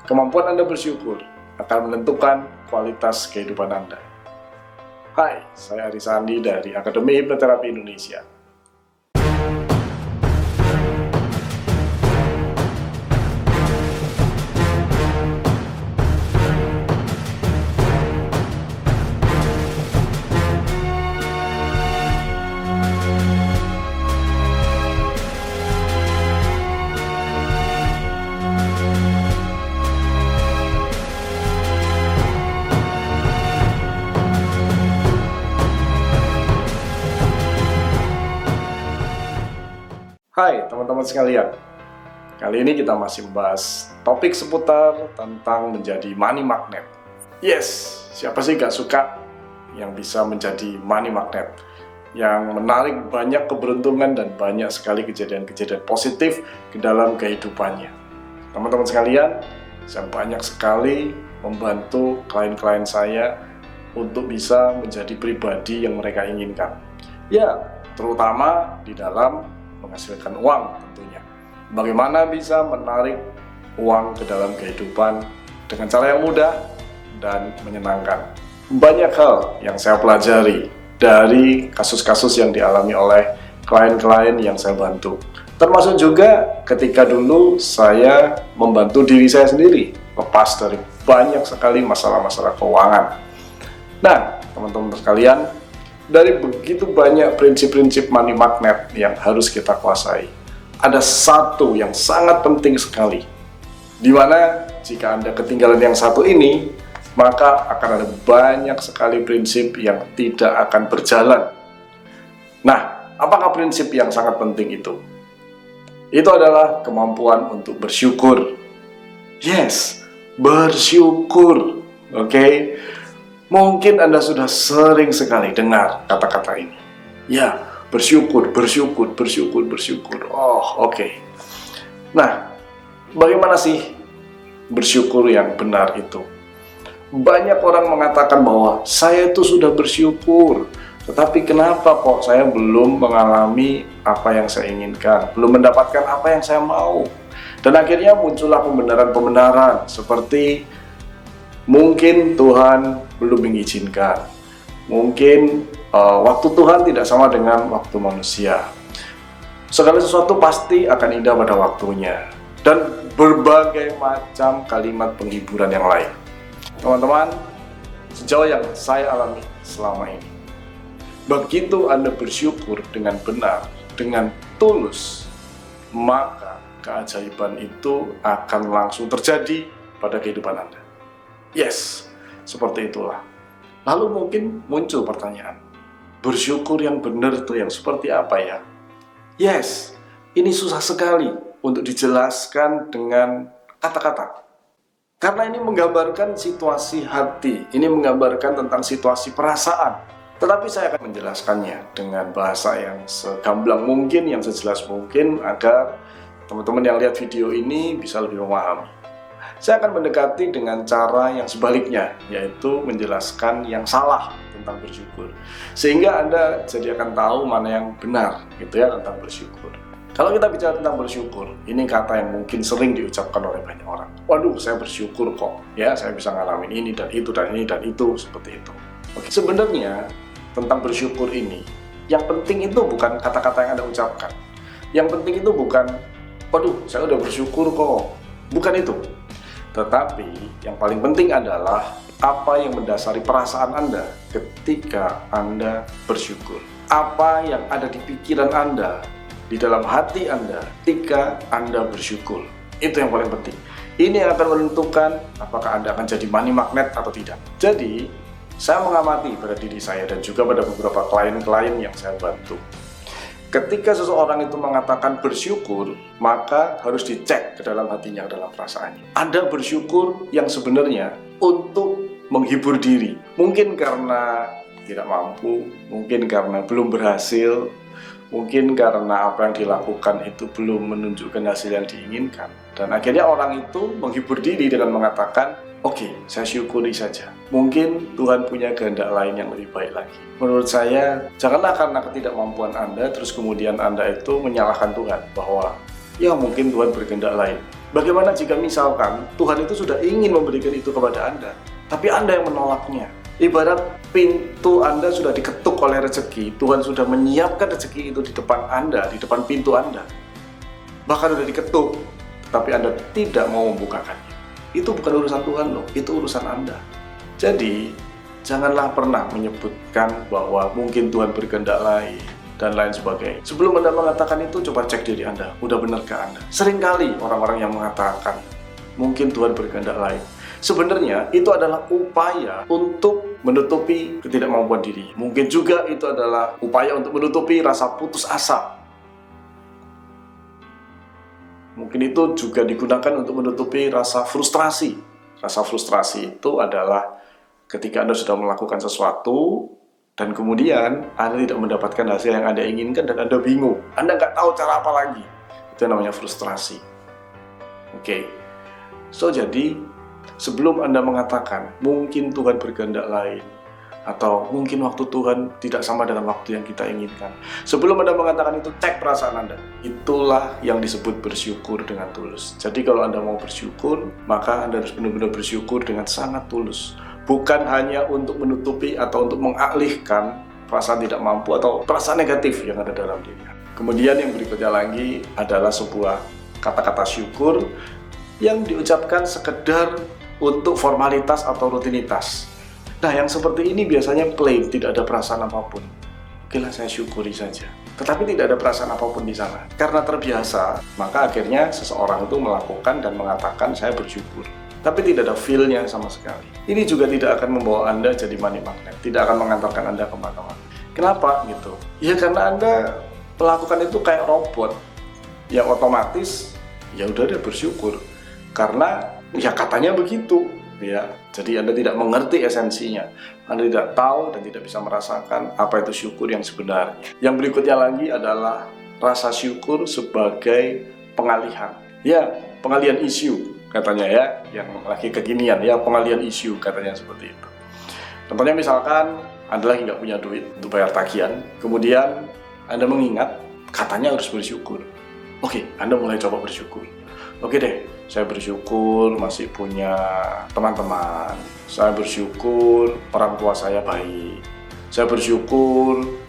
Kemampuan Anda bersyukur akan menentukan kualitas kehidupan Anda. Hai, saya Aris Andi dari Akademi Hipnoterapi Indonesia. Hai teman-teman sekalian, kali ini kita masih membahas topik seputar tentang menjadi money magnet. Yes, siapa sih gak suka yang bisa menjadi money magnet, yang menarik banyak keberuntungan dan banyak sekali kejadian-kejadian positif ke dalam kehidupannya. Teman-teman sekalian, saya banyak sekali membantu klien-klien saya untuk bisa menjadi pribadi yang mereka inginkan. Ya, terutama di dalam menghasilkan uang tentunya. Bagaimana bisa menarik uang ke dalam kehidupan dengan cara yang mudah dan menyenangkan. Banyak hal yang saya pelajari dari kasus-kasus yang dialami oleh klien-klien yang saya bantu. Termasuk juga ketika dulu saya membantu diri saya sendiri lepas dari banyak sekali masalah-masalah keuangan. Nah, teman-teman sekalian, dari begitu banyak prinsip-prinsip money magnet yang harus kita kuasai, ada satu yang sangat penting sekali, di mana jika Anda ketinggalan yang satu ini, maka akan ada banyak sekali prinsip yang tidak akan berjalan. Nah, apakah prinsip yang sangat penting itu? Itu adalah kemampuan untuk bersyukur. Yes, bersyukur. Oke? Mungkin Anda sudah sering sekali dengar kata-kata ini. Ya, bersyukur, bersyukur, bersyukur, bersyukur. Oh, oke. Nah, bagaimana sih bersyukur yang benar itu? Banyak orang mengatakan bahwa saya itu sudah bersyukur, tetapi kenapa kok saya belum mengalami apa yang saya inginkan, belum mendapatkan apa yang saya mau? Dan akhirnya muncullah pembenaran-pembenaran seperti mungkin Tuhan belum mengizinkan. Mungkin waktu Tuhan tidak sama dengan waktu manusia. Segala sesuatu pasti akan indah pada waktunya. Dan berbagai macam kalimat penghiburan yang lain. Teman-teman, sejauh yang saya alami selama ini, begitu Anda bersyukur dengan benar, dengan tulus, maka keajaiban itu akan langsung terjadi pada kehidupan Anda. Yes, seperti itulah. Lalu mungkin muncul pertanyaan, bersyukur yang benar itu yang seperti apa ya? Yes, ini susah sekali untuk dijelaskan dengan kata-kata. Karena ini menggambarkan situasi hati, ini menggambarkan tentang situasi perasaan. Tetapi saya akan menjelaskannya dengan bahasa yang segamblang mungkin, yang sejelas mungkin, agar teman-teman yang lihat video ini bisa lebih memahami. Saya akan mendekati dengan cara yang sebaliknya, yaitu menjelaskan yang salah tentang bersyukur. Sehingga Anda jadi akan tahu mana yang benar gitu ya tentang bersyukur. Kalau kita bicara tentang bersyukur, ini kata yang mungkin sering diucapkan oleh banyak orang. Waduh, saya bersyukur kok, ya saya bisa ngalamin ini dan itu dan ini dan itu, seperti itu. Oke, sebenarnya tentang bersyukur ini, yang penting itu bukan kata-kata yang Anda ucapkan. Yang penting itu bukan, waduh saya udah bersyukur kok. Bukan itu. Tetapi yang paling penting adalah apa yang mendasari perasaan Anda ketika Anda bersyukur. Apa yang ada di pikiran Anda, di dalam hati Anda ketika Anda bersyukur. Itu yang paling penting. Ini akan menentukan apakah Anda akan jadi money magnet atau tidak. Jadi, saya mengamati pada diri saya dan juga pada beberapa klien-klien yang saya bantu. Ketika seseorang itu mengatakan bersyukur, maka harus dicek ke dalam hatinya, ke dalam perasaannya. Ada bersyukur yang sebenarnya untuk menghibur diri. Mungkin karena tidak mampu, mungkin karena belum berhasil, mungkin karena apa yang dilakukan itu belum menunjukkan hasil yang diinginkan. Dan akhirnya orang itu menghibur diri dengan mengatakan, oke, saya syukuri saja. Mungkin Tuhan punya kehendak lain yang lebih baik lagi. Menurut saya, janganlah karena ketidakmampuan Anda, terus kemudian Anda itu menyalahkan Tuhan. Bahwa ya mungkin Tuhan berkehendak lain. Bagaimana jika misalkan Tuhan itu sudah ingin memberikan itu kepada Anda, tapi Anda yang menolaknya? Ibarat pintu Anda sudah diketuk oleh rezeki, Tuhan sudah menyiapkan rezeki itu di depan Anda, di depan pintu Anda. Bahkan sudah diketuk, tapi Anda tidak mau membukakannya. Itu bukan urusan Tuhan loh, itu urusan Anda. Jadi, janganlah pernah menyebutkan bahwa mungkin Tuhan berkehendak lain dan lain sebagainya. Sebelum Anda mengatakan itu, coba cek diri Anda, udah benarkah Anda? Seringkali orang-orang yang mengatakan mungkin Tuhan berkehendak lain, sebenarnya itu adalah upaya untuk menutupi ketidakmampuan diri. Mungkin juga itu adalah upaya untuk menutupi rasa putus asa. Mungkin itu juga digunakan untuk menutupi rasa frustrasi. Rasa frustrasi itu adalah ketika Anda sudah melakukan sesuatu dan kemudian Anda tidak mendapatkan hasil yang Anda inginkan dan Anda bingung. Anda nggak tahu cara apa lagi. Itu namanya frustrasi. Oke. So, jadi sebelum Anda mengatakan mungkin Tuhan berkehendak lain atau mungkin waktu Tuhan tidak sama dengan waktu yang kita inginkan, sebelum Anda mengatakan itu, cek perasaan Anda. Itulah yang disebut bersyukur dengan tulus. Jadi kalau Anda mau bersyukur, maka Anda harus benar-benar bersyukur dengan sangat tulus. Bukan hanya untuk menutupi atau untuk mengalihkan perasaan tidak mampu atau perasaan negatif yang ada dalam diri. Kemudian yang berikutnya lagi adalah sebuah kata-kata syukur yang diucapkan sekedar untuk formalitas atau rutinitas. Nah, yang seperti ini biasanya plain, tidak ada perasaan apapun. Oke lah, saya syukuri saja. Tetapi tidak ada perasaan apapun di sana. Karena terbiasa, maka akhirnya seseorang itu melakukan dan mengatakan saya bersyukur. Tapi tidak ada feel-nya sama sekali. Ini juga tidak akan membawa Anda jadi money magnet, tidak akan mengantarkan Anda kemana-mana. Kenapa gitu? Ya karena Anda melakukan itu kayak robot yang otomatis ya udah deh bersyukur. Karena ya katanya begitu, ya. Jadi Anda tidak mengerti esensinya. Anda tidak tahu dan tidak bisa merasakan apa itu syukur yang sebenarnya. Yang berikutnya lagi adalah rasa syukur sebagai pengalihan. Ya, pengalihan isu katanya ya, yang lagi kekinian ya, pengalihan isu katanya seperti itu. Contohnya misalkan Anda lagi nggak punya duit untuk bayar tagihan, kemudian Anda mengingat katanya harus bersyukur. Oke, Anda mulai coba bersyukur. Oke deh, saya bersyukur masih punya teman-teman. Saya bersyukur orang tua saya baik. Saya bersyukur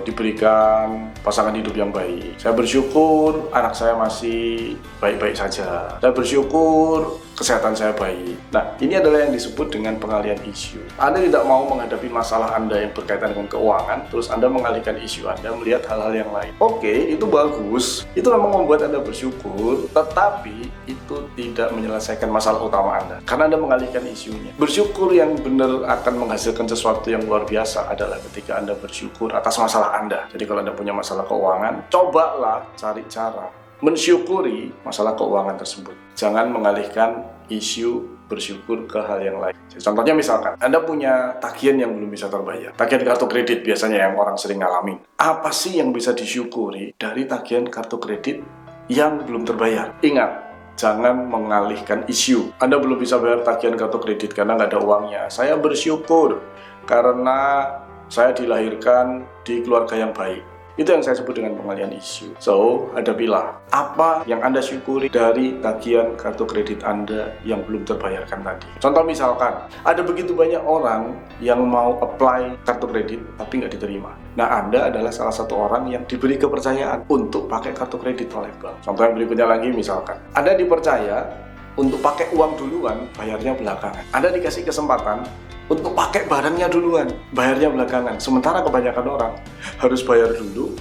diberikan pasangan hidup yang baik. Saya bersyukur anak saya masih baik-baik saja. Saya bersyukur kesehatan saya baik. Nah, ini adalah yang disebut dengan pengalihan isu. Anda tidak mau menghadapi masalah Anda yang berkaitan dengan keuangan, terus Anda mengalihkan isu Anda melihat hal-hal yang lain. Oke, itu bagus. Itu memang membuat Anda bersyukur, tetapi itu tidak menyelesaikan masalah utama Anda. Karena Anda mengalihkan isunya. Bersyukur yang benar akan menghasilkan sesuatu yang luar biasa adalah ketika Anda bersyukur atas masalah Anda. Jadi kalau Anda punya masalah keuangan, cobalah cari cara mensyukuri masalah keuangan tersebut. Jangan mengalihkan isu bersyukur ke hal yang lain. Contohnya misalkan, Anda punya tagihan yang belum bisa terbayar. Tagihan kartu kredit biasanya yang orang sering ngalamin. Apa sih yang bisa disyukuri dari tagihan kartu kredit yang belum terbayar? Ingat, jangan mengalihkan isu. Anda belum bisa bayar tagihan kartu kredit karena nggak ada uangnya. Saya bersyukur karena saya dilahirkan di keluarga yang baik. Itu yang saya sebut dengan pengalihan isu. So, hadapilah apa yang Anda syukuri dari tagihan kartu kredit Anda yang belum terbayarkan tadi. Contoh misalkan, ada begitu banyak orang yang mau apply kartu kredit tapi nggak diterima. Nah, Anda adalah salah satu orang yang diberi kepercayaan untuk pakai kartu kredit oleh bank. Contoh yang berikutnya lagi misalkan, Anda dipercaya untuk pakai uang duluan, bayarnya belakangan. Anda dikasih kesempatan untuk pakai barangnya duluan, bayarnya belakangan. Sementara kebanyakan orang harus bayar dulu,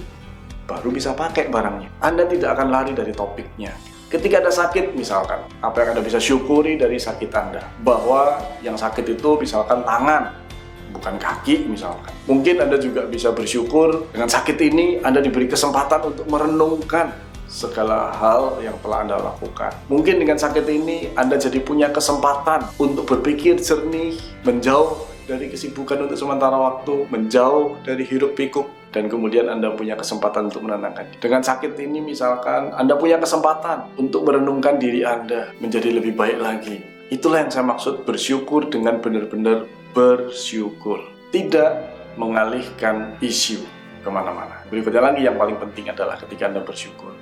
baru bisa pakai barangnya. Anda tidak akan lari dari topiknya. Ketika Anda sakit misalkan, apa yang Anda bisa syukuri dari sakit Anda? Bahwa yang sakit itu misalkan tangan, bukan kaki misalkan. Mungkin Anda juga bisa bersyukur dengan sakit ini Anda diberi kesempatan untuk merenungkan segala hal yang telah Anda lakukan. Mungkin dengan sakit ini Anda jadi punya kesempatan untuk berpikir jernih, menjauh dari kesibukan untuk sementara waktu, menjauh dari hiruk pikuk, dan kemudian Anda punya kesempatan untuk menenangkan. Dengan sakit ini misalkan Anda punya kesempatan untuk merenungkan diri Anda menjadi lebih baik lagi. Itulah yang saya maksud bersyukur dengan benar-benar bersyukur. Tidak mengalihkan isu. kemana-mana. Berikutnya lagi yang paling penting adalah ketika Anda bersyukur,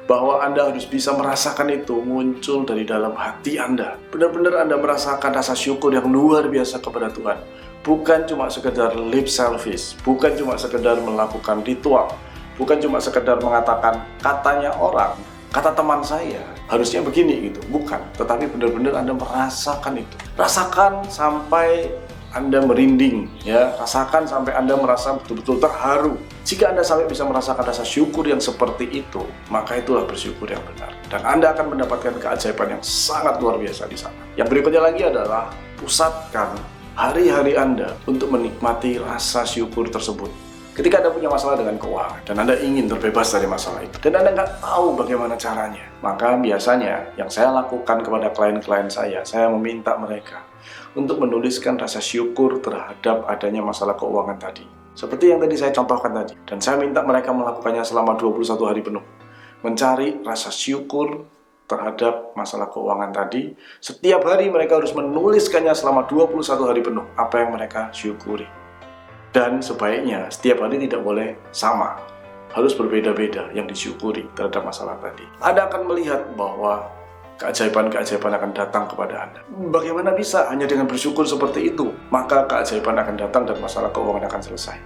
bahwa Anda harus bisa merasakan itu muncul dari dalam hati Anda. Benar-benar Anda merasakan rasa syukur yang luar biasa kepada Tuhan. Bukan cuma sekedar lip service, bukan cuma sekedar melakukan ritual, bukan cuma sekedar mengatakan katanya orang, kata teman saya, harusnya begini gitu. Bukan, tetapi benar-benar Anda merasakan itu. Rasakan sampai Anda merinding, ya. Rasakan sampai Anda merasa betul-betul terharu. Jika Anda sampai bisa merasakan rasa syukur yang seperti itu, maka itulah bersyukur yang benar. Dan Anda akan mendapatkan keajaiban yang sangat luar biasa di sana. Yang berikutnya lagi adalah pusatkan hari-hari Anda untuk menikmati rasa syukur tersebut. Ketika Anda punya masalah dengan keuangan dan Anda ingin terbebas dari masalah itu dan Anda nggak tahu bagaimana caranya, maka biasanya yang saya lakukan kepada klien-klien saya meminta mereka untuk menuliskan rasa syukur terhadap adanya masalah keuangan tadi. Seperti yang tadi saya contohkan tadi. Dan saya minta mereka melakukannya selama 21 hari penuh. Mencari rasa syukur terhadap masalah keuangan tadi. Setiap hari mereka harus menuliskannya selama 21 hari penuh. Apa yang mereka syukuri. Dan sebaiknya setiap hari tidak boleh sama. Harus berbeda-beda yang disyukuri terhadap masalah tadi. Anda akan melihat bahwa keajaiban-keajaiban akan datang kepada Anda. Bagaimana bisa hanya dengan bersyukur seperti itu, maka keajaiban akan datang dan masalah keuangan akan selesai.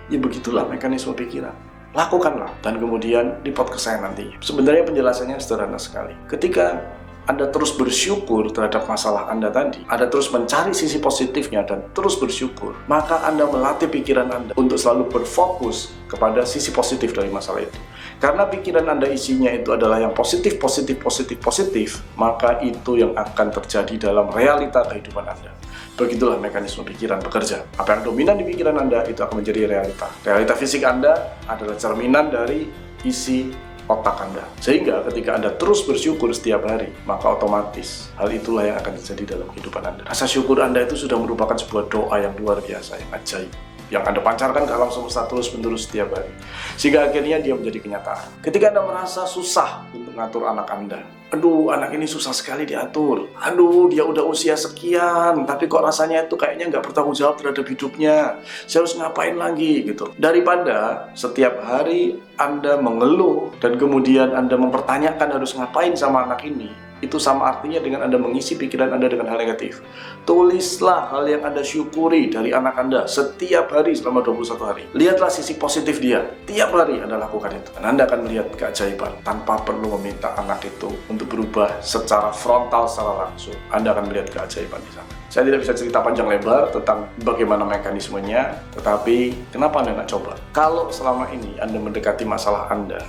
Ya begitulah mekanisme pikiran. Lakukanlah dan kemudian report ke saya nantinya. Sebenarnya penjelasannya sederhana sekali. Ketika Anda terus bersyukur terhadap masalah Anda tadi, Anda terus mencari sisi positifnya dan terus bersyukur, maka Anda melatih pikiran Anda untuk selalu berfokus kepada sisi positif dari masalah itu. Karena pikiran Anda isinya itu adalah yang positif, maka itu yang akan terjadi dalam realita kehidupan Anda. Begitulah mekanisme pikiran bekerja. Apa yang dominan di pikiran Anda, itu akan menjadi realita. Realita fisik Anda adalah cerminan dari isi otak Anda. Sehingga ketika Anda terus bersyukur setiap hari, maka otomatis hal itulah yang akan terjadi dalam kehidupan Anda. Rasa syukur Anda itu sudah merupakan sebuah doa yang luar biasa, yang ajaib, yang Anda pancarkan ke alam semesta terus-menerus setiap hari. Sehingga akhirnya dia menjadi kenyataan. Ketika Anda merasa susah untuk mengatur anak Anda, aduh, anak ini susah sekali diatur. Aduh, dia udah usia sekian, tapi kok rasanya itu kayaknya nggak bertanggung jawab terhadap hidupnya. Saya harus ngapain lagi gitu. Daripada setiap hari Anda mengeluh dan kemudian Anda mempertanyakan harus ngapain sama anak ini, itu sama artinya dengan Anda mengisi pikiran Anda dengan hal negatif. Tulislah hal yang Anda syukuri dari anak Anda setiap hari selama 21 hari. Lihatlah sisi positif dia. Tiap hari Anda lakukan itu. Dan Anda akan melihat keajaiban tanpa perlu meminta anak itu untuk berubah secara frontal, secara langsung. Anda akan melihat keajaiban di sana. Saya tidak bisa cerita panjang lebar tentang bagaimana mekanismenya, tetapi kenapa Anda nggak coba? Kalau selama ini Anda mendekati masalah Anda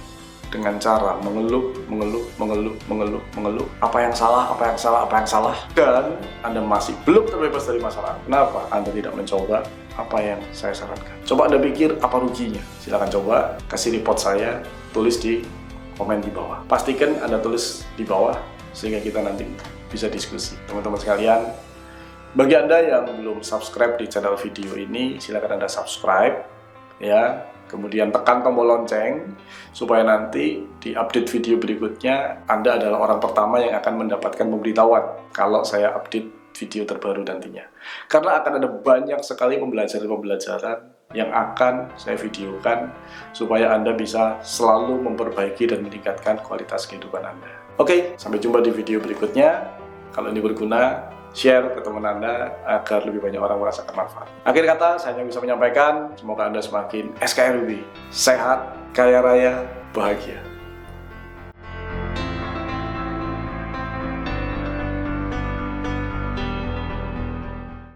dengan cara mengeluh, apa yang salah, dan Anda masih belum terbebas dari masalah. Kenapa Anda tidak mencoba apa yang saya sarankan? Coba Anda pikir apa ruginya. Silakan coba, kasih report saya, tulis di komen di bawah. Pastikan Anda tulis di bawah sehingga kita nanti bisa diskusi. Teman-teman sekalian, bagi Anda yang belum subscribe di channel video ini, silakan Anda subscribe ya. Kemudian tekan tombol lonceng supaya nanti di update video berikutnya Anda adalah orang pertama yang akan mendapatkan pemberitahuan kalau saya update video terbaru nantinya. Karena akan ada banyak sekali pembelajaran-pembelajaran yang akan saya videokan supaya Anda bisa selalu memperbaiki dan meningkatkan kualitas kehidupan Anda. Oke, sampai jumpa di video berikutnya. Kalau ini berguna, share ke teman Anda agar lebih banyak orang merasakan manfaat. Akhir kata, saya hanya bisa menyampaikan, semoga Anda semakin SKRUB, sehat, kaya raya, bahagia.